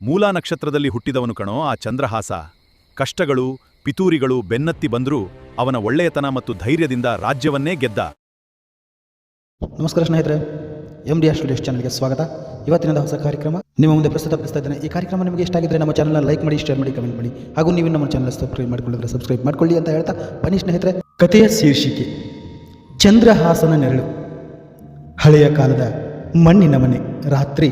ಮೂಲಾ ನಕ್ಷತ್ರದಲ್ಲಿ ಹುಟ್ಟಿದವನು ಕಣೋ ಆ ಚಂದ್ರಹಾಸ. ಕಷ್ಟಗಳು ಪಿತೂರಿಗಳು ಬೆನ್ನತ್ತಿ ಬಂದ್ರೂ ಅವನ ಒಳ್ಳೆಯತನ ಮತ್ತು ಧೈರ್ಯದಿಂದ ರಾಜ್ಯವನ್ನೇ ಗೆದ್ದ. ನಮಸ್ಕಾರ ಸ್ನೇಹಿತರೆ, MDR ಸ್ಟುಡಿಯೋಸ್ ಚಾನಲ್ಗೆ ಸ್ವಾಗತ. ಇವತ್ತಿನ ಹೊಸ ಕಾರ್ಯಕ್ರಮ ನಿಮ್ಮ ಮುಂದೆ ಪ್ರಸ್ತುತಪಡಿಸ್ತಾ ಇದ್ದೇನೆ. ಈ ಕಾರ್ಯಕ್ರಮ ನಿಮಗೆ ಇಷ್ಟ ಆಗಿದ್ದರೆ ನಮ್ಮ ಚಾನಲ್ನ ಲೈಕ್ ಮಾಡಿ, ಶೇರ್ ಮಾಡಿ, ಕಮೆಂಟ್ ಮಾಡಿ, ಹಾಗೂ ನೀವು ನಮ್ಮ ಚಾನಲ್ ಸಬ್ಸ್ಕ್ರೈಬ್ ಮಾಡಿಕೊಳ್ಳಿದ್ರೆ ಸಬ್ಸ್ಕ್ರೈಬ್ ಮಾಡ್ಕೊಳ್ಳಿ ಅಂತ ಹೇಳ್ತಾ ಬನ್ನಿ ಸ್ನೇಹಿತರೆ. ಕಥೆಯ ಶೀರ್ಷಿಕೆ ಚಂದ್ರಹಾಸನ ನೆರಳು. ಹಳೆಯ ಕಾಲದ ಮಣ್ಣಿನ ಮನೆ. ರಾತ್ರಿ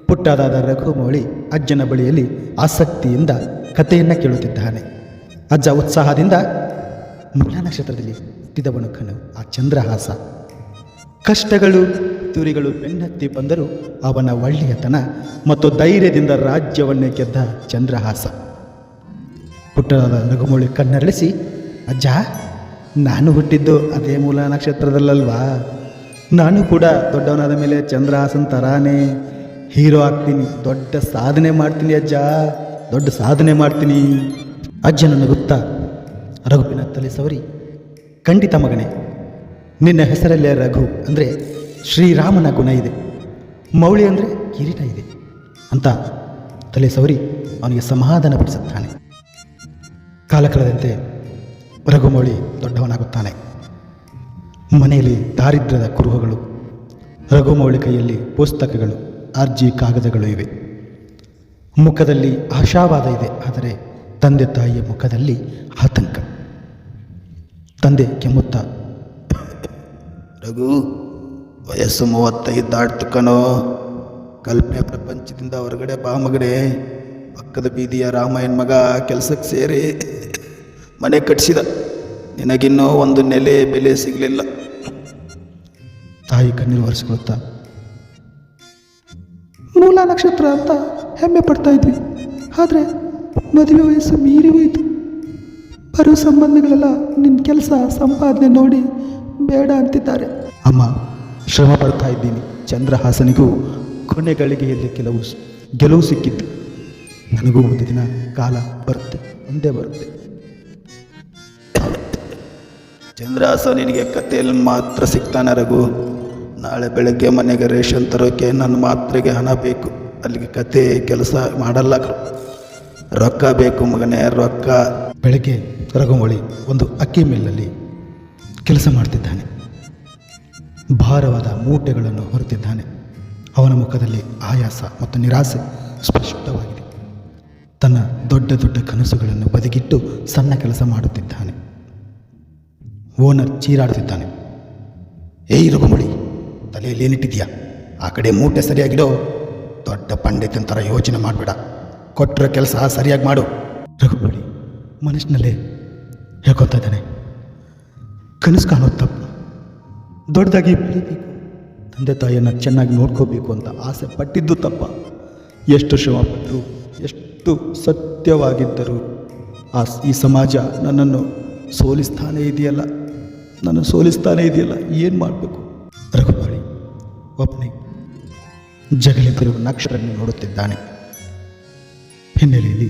ಪುಟ್ಟದಾದ ರಘುಮೌಳಿ ಅಜ್ಜನ ಬಳಿಯಲ್ಲಿ ಆಸಕ್ತಿಯಿಂದ ಕಥೆಯನ್ನು ಕೇಳುತ್ತಿದ್ದಾನೆ. ಅಜ್ಜ ಉತ್ಸಾಹದಿಂದ ಮೂಲಾ ನಕ್ಷತ್ರದಲ್ಲಿ ಹುಟ್ಟಿದವನು ಕಣು ಆ ಚಂದ್ರಹಾಸ. ಕಷ್ಟಗಳು ತುರಿಗಳು ಬೆನ್ನತ್ತಿ ಬಂದರೂ ಅವನ ಒಳ್ಳೆಯತನ ಮತ್ತು ಧೈರ್ಯದಿಂದ ರಾಜ್ಯವನ್ನೇ ಗೆದ್ದ ಚಂದ್ರಹಾಸ. ಪುಟ್ಟದಾದ ರಘುಮೌಳಿ ಕಣ್ಣರಳಿಸಿ, ಅಜ್ಜ, ನಾನು ಹುಟ್ಟಿದ್ದು ಅದೇ ಮೂಲಾ ನಕ್ಷತ್ರದಲ್ಲಲ್ವಾ? ನಾನು ಕೂಡ ದೊಡ್ಡವನಾದ ಮೇಲೆ ಚಂದ್ರಹಾಸನ್ ತರಾನೇ ಹೀರೋ ಆಗ್ತೀನಿ, ದೊಡ್ಡ ಸಾಧನೆ ಮಾಡ್ತೀನಿ ಅಜ್ಜ, ದೊಡ್ಡ ಸಾಧನೆ ಮಾಡ್ತೀನಿ. ಅಜ್ಜನ ನಗುತ್ತಾ ರಘುವಿನ ತಲೆ ಸವರಿ, ಖಂಡಿತ ಮಗನೇ, ನಿನ್ನ ಹೆಸರಲ್ಲೇ ರಘು ಅಂದರೆ ಶ್ರೀರಾಮನ ಗುಣ ಇದೆ, ಮೌಳಿ ಅಂದರೆ ಕಿರೀಟ ಇದೆ ಅಂತ ತಲೆ ಸವರಿ ಅವನಿಗೆ ಸಮಾಧಾನಪಡಿಸುತ್ತಾನೆ. ಕಾಲ ಕಳೆದಂತೆ ರಘುಮೌಳಿ ದೊಡ್ಡವನಾಗುತ್ತಾನೆ. ಮನೆಯಲ್ಲಿ ದಾರಿದ್ರ್ಯದ ಕುರುಹುಗಳು, ರಘುಮೌಳಿ ಕೈಯಲ್ಲಿ ಪುಸ್ತಕಗಳು, ಅರ್ಜಿ ಕಾಗದಗಳು ಇವೆ. ಮುಖದಲ್ಲಿ ಆಶಾವಾದ ಇದೆ, ಆದರೆ ತಂದೆ ತಾಯಿಯ ಮುಖದಲ್ಲಿ ಆತಂಕ. ತಂದೆ ಕೆಮ್ಮುತ್ತಾ, ರಘು, ವಯಸ್ಸು 35 ದಾಟ್ತು ಕಣೋ, ಕಲ್ಪನೆ ಪ್ರಪಂಚದಿಂದ ಹೊರಗಡೆ ಬಾ ಮಗನೇ. ಪಕ್ಕದ ಬೀದಿಯ ರಾಮಾಯಣ್ ಮಗ ಕೆಲಸಕ್ಕೆ ಸೇರಿ ಮನೆ ಕಟ್ಟಿಸಿದ, ನಿನಗಿನ್ನೂ ಒಂದು ನೆಲೆ ಬೆಲೆ ಸಿಗಲಿಲ್ಲ. ತಾಯಿ ಕಣ್ಣೀರು ಒರೆಸಿಕೊಳ್ಳುತ್ತಾ, ಮೂಲಾ ನಕ್ಷತ್ರ ಅಂತ ಹೆಮ್ಮೆ ಪಡ್ತಾ ಇದ್ವಿ, ಆದರೆ ಮದುವೆ ವಯಸ್ಸು ಮೀರಿ ಹೋಯಿತು. ಬರೋ ಸಂಬಂಧಗಳೆಲ್ಲ ನಿನ್ನ ಕೆಲಸ ಸಂಪಾದನೆ ನೋಡಿ ಬೇಡ ಅಂತಿದ್ದಾರೆ. ಅಮ್ಮ, ಶ್ರಮ ಪಡ್ತಾ ಇದ್ದೀನಿ. ಚಂದ್ರಹಾಸನಿಗೂ ಕೊನೆ ಗಳಿಗೆಯಲ್ಲಿ ಕೆಲವು ಗೆಲುವು ಸಿಕ್ಕಿತ್ತು. ನನಗೂ ಒಂದು ದಿನ ಕಾಲ ಬರುತ್ತೆ, ಒಂದೇ ಬರುತ್ತೆ. ಚಂದ್ರಹಾಸ ನಿನಗೆ ಕಥೆಯಲ್ಲಿ ಮಾತ್ರ ಸಿಗ್ತಾನೆ ರಘು. ನಾಳೆ ಬೆಳಗ್ಗೆ ಮನೆಗೆ ರೇಷನ್ ತರೋಕ್ಕೆ ನನ್ನ ಮಾತ್ರೆಗೆ ಹಣ ಬೇಕು. ಅಲ್ಲಿಗೆ ಕತೆ ಕೆಲಸ ಮಾಡಲ್ಲ, ರೊಕ್ಕ ಬೇಕು ಮಗನೇ, ರೊಕ್ಕ. ಬೆಳಗ್ಗೆ ರಘುಮೌಳಿ ಒಂದು ಅಕ್ಕಿ ಮಿಲ್ಲಲ್ಲಿ ಕೆಲಸ ಮಾಡ್ತಿದ್ದಾನೆ. ಭಾರವಾದ ಮೂಟೆಗಳನ್ನು ಹೊರುತ್ತಿದ್ದಾನೆ. ಅವನ ಮುಖದಲ್ಲಿ ಆಯಾಸ ಮತ್ತು ನಿರಾಸೆ ಸ್ಪಷ್ಟವಾಗಿದೆ. ತನ್ನ ದೊಡ್ಡ ದೊಡ್ಡ ಕನಸುಗಳನ್ನು ಬದಿಗಿಟ್ಟು ಸಣ್ಣ ಕೆಲಸ ಮಾಡುತ್ತಿದ್ದಾನೆ. ಓನರ್ ಚೀರಾಡುತ್ತಿದ್ದಾನೆ, ಏಯ್ ರಘುಮೌಳಿ, ತಲೆಯಲ್ಲಿ ಏನಿಟ್ಟಿದೆಯಾ? ಆ ಕಡೆ ಮೂಟೆ ಸರಿಯಾಗಿಡೋ. ದೊಡ್ಡ ಪಂಡಿತನ ಥರ ಯೋಚನೆ ಮಾಡಬೇಡ, ಕೊಟ್ಟರೆ ಕೆಲಸ ಸರಿಯಾಗಿ ಮಾಡು. ರಘುಮೌಳಿ ಮನಸ್ಸಿನಲ್ಲೇ ಹೇಳ್ಕೊತಾ ಇದ್ದಾನೆ, ಕನಸು ಕಾಣೋದು ತಪ್ಪು, ದೊಡ್ಡದಾಗಿ ಬೆಳಿಬೇಕು, ತಂದೆ ತಾಯಿಯನ್ನು ಚೆನ್ನಾಗಿ ನೋಡ್ಕೋಬೇಕು ಅಂತ ಆಸೆ ಪಟ್ಟಿದ್ದು ತಪ್ಪ. ಎಷ್ಟು ಶ್ರಮಪಟ್ಟರು, ಎಷ್ಟು ಸತ್ಯವಾಗಿದ್ದರು ಈ ಸಮಾಜ ನನ್ನನ್ನು ಸೋಲಿಸ್ತಾನೇ ಇದೆಯಲ್ಲ, ಏನು ಮಾಡಬೇಕು? ರಘುಮೌಳಿ ಒಬ್ಬನೇ ಜಗಲಿತಿರುವ ನಕ್ಷತ್ರವನ್ನು ನೋಡುತ್ತಿದ್ದಾನೆ. ಹಿನ್ನೆಲೆಯಲ್ಲಿ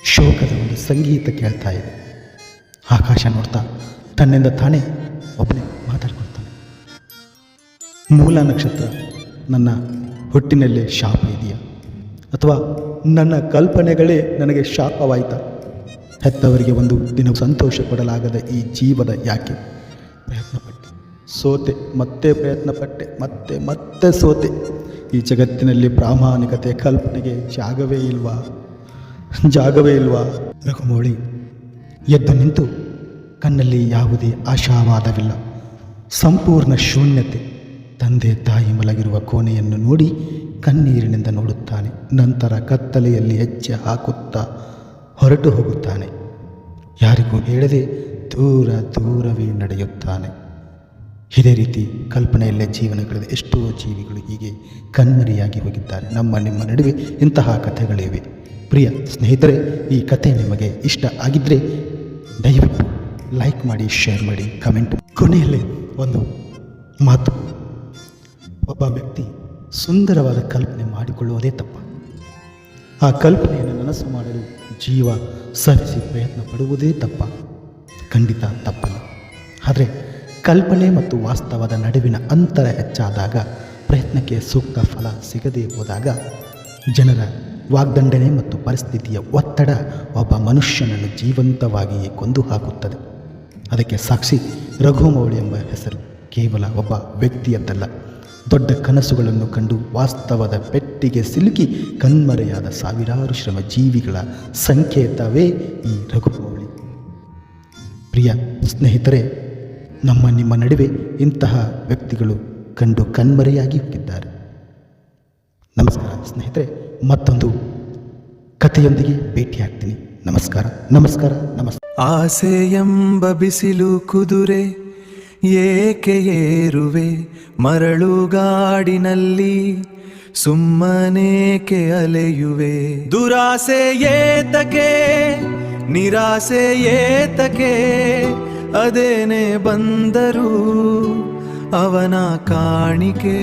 ಶೋಕದ ಒಂದು ಸಂಗೀತ ಕೇಳ್ತಾ ಇದೆ. ಆಕಾಶ ನೋಡ್ತಾ ತನ್ನಿಂದ ತಾನೇ ಒಬ್ಬನೇ ಮಾತಾಡ್ಕೊಳ್ತಾನೆ, ಮೂಲಾ ನಕ್ಷತ್ರ ನನ್ನ ಹುಟ್ಟಿನಲ್ಲೇ ಶಾಪ ಇದೆಯಾ, ಅಥವಾ ನನ್ನ ಕಲ್ಪನೆಗಳೇ ನನಗೆ ಶಾಪವಾಯಿತಾ? ಹೆತ್ತವರಿಗೆ ಒಂದು ದಿನ ಸಂತೋಷ ಕೊಡಲಾಗದ ಈ ಜೀವನ ಯಾಕೆ? ಪ್ರಯತ್ನಪಟ್ಟೆ, ಸೋತೆ, ಮತ್ತೆ ಪ್ರಯತ್ನಪಟ್ಟೆ, ಮತ್ತೆ ಸೋತೆ. ಈ ಜಗತ್ತಿನಲ್ಲಿ ಪ್ರಾಮಾಣಿಕತೆ ಕಲ್ಪನೆಗೆ ಜಾಗವೇ ಇಲ್ವಾ? ರಘುಮೌಳಿ ಎದ್ದು ನಿಂತು, ಕಣ್ಣಲ್ಲಿ ಯಾವುದೇ ಆಶಾವಾದವಿಲ್ಲ, ಸಂಪೂರ್ಣ ಶೂನ್ಯತೆ. ತಂದೆ ತಾಯಿ ಮಲಗಿರುವ ಕೋಣೆಯನ್ನು ನೋಡಿ ಕಣ್ಣೀರಿನಿಂದ ನೋಡುತ್ತಾನೆ. ನಂತರ ಕತ್ತಲೆಯಲ್ಲಿ ಹೆಜ್ಜೆ ಹಾಕುತ್ತಾ ಹೊರಟು ಹೋಗುತ್ತಾನೆ. ಯಾರಿಗೂ ಹೇಳದೆ ದೂರವೇ ನಡೆಯುತ್ತಾನೆ. ಇದೇ ರೀತಿ ಕಲ್ಪನೆಯಲ್ಲೇ ಜೀವನ ಕಳೆದ ಎಷ್ಟೋ ಜೀವಿಗಳು ಹೀಗೆ ಕಣ್ಮರೆಯಾಗಿ ಹೋಗಿದ್ದಾರೆ. ನಿಮ್ಮ ನಡುವೆ ಇಂತಹ ಕಥೆಗಳಿವೆ. ಪ್ರಿಯ ಸ್ನೇಹಿತರೆ, ಈ ಕಥೆ ನಿಮಗೆ ಇಷ್ಟ ಆಗಿದ್ದರೆ ದಯವಿಟ್ಟು ಲೈಕ್ ಮಾಡಿ, ಶೇರ್ ಮಾಡಿ, ಕಮೆಂಟ್. ಕೊನೆಯಲ್ಲಿ ಒಂದು ಮಾತು, ಒಬ್ಬ ವ್ಯಕ್ತಿ ಸುಂದರವಾದ ಕಲ್ಪನೆ ಮಾಡಿಕೊಳ್ಳುವುದೇ ತಪ್ಪ. ಆ ಕಲ್ಪನೆಯನ್ನು ನನಸು ಮಾಡಲು ಜೀವ ಸವಿಸಿ ಪ್ರಯತ್ನ ಪಡುವುದೇ ತಪ್ಪ. ಖಂಡಿತ ತಪ್ಪಲ್ಲ. ಆದರೆ ಕಲ್ಪನೆ ಮತ್ತು ವಾಸ್ತವದ ನಡುವಿನ ಅಂತರ ಹೆಚ್ಚಾದಾಗ, ಪ್ರಯತ್ನಕ್ಕೆ ಸೂಕ್ತ ಫಲ ಸಿಗದೇ ಹೋದಾಗ ಜನರ ವಾಗ್ದಂಡನೆ ಮತ್ತು ಪರಿಸ್ಥಿತಿಯ ಒತ್ತಡ ಒಬ್ಬ ಮನುಷ್ಯನನ್ನು ಜೀವಂತವಾಗಿಯೇ ಕೊಂದು ಹಾಕುತ್ತದೆ. ಅದಕ್ಕೆ ಸಾಕ್ಷಿ ರಘುಮೌಳಿ ಎಂಬ ಹೆಸರು ಕೇವಲ ಒಬ್ಬ ವ್ಯಕ್ತಿಯದ್ದಲ್ಲ, ದೊಡ್ಡ ಕನಸುಗಳನ್ನು ಕಂಡು ವಾಸ್ತವದ ಪೆಟ್ಟಿಗೆ ಸಿಲುಕಿ ಕಣ್ಮರೆಯಾದ ಸಾವಿರಾರು ಶ್ರಮ ಜೀವಿಗಳ ಸಂಕೇತವೇ ಈ ರಘುಮೌಳಿ. ಪ್ರಿಯ ಸ್ನೇಹಿತರೆ, ನಿಮ್ಮ ನಡುವೆ ಇಂತಹ ವ್ಯಕ್ತಿಗಳು ಕಂಡು ಕಣ್ಮರೆಯಾಗಿ ಹೋಗಿದ್ದಾರೆ. ನಮಸ್ಕಾರ ಸ್ನೇಹಿತರೆ, ಮತ್ತೊಂದು ಕಥೆಯೊಂದಿಗೆ ಭೇಟಿಯಾಗ್ತೀನಿ. ನಮಸ್ಕಾರ ನಮಸ್ಕಾರ ನಮಸ್ಕಾರ. ಆಸೆ ಎಂಬ ಬಿಸಿಲು ಕುದುರೆ ಏಕೆ ಏರುವೆ, ಮರಳುಗಾಡಿನಲ್ಲಿ ಸುಮ್ಮನೇಕೆ ಅಲೆಯುವೆ. ದುರಾಸೆ ಏತಕೆ, ನಿರಾಸೆ ಏತಕೆ, ಅದೇನೆ ಬಂದರೂ ಅವನ ಕಾಣಿಕೆ.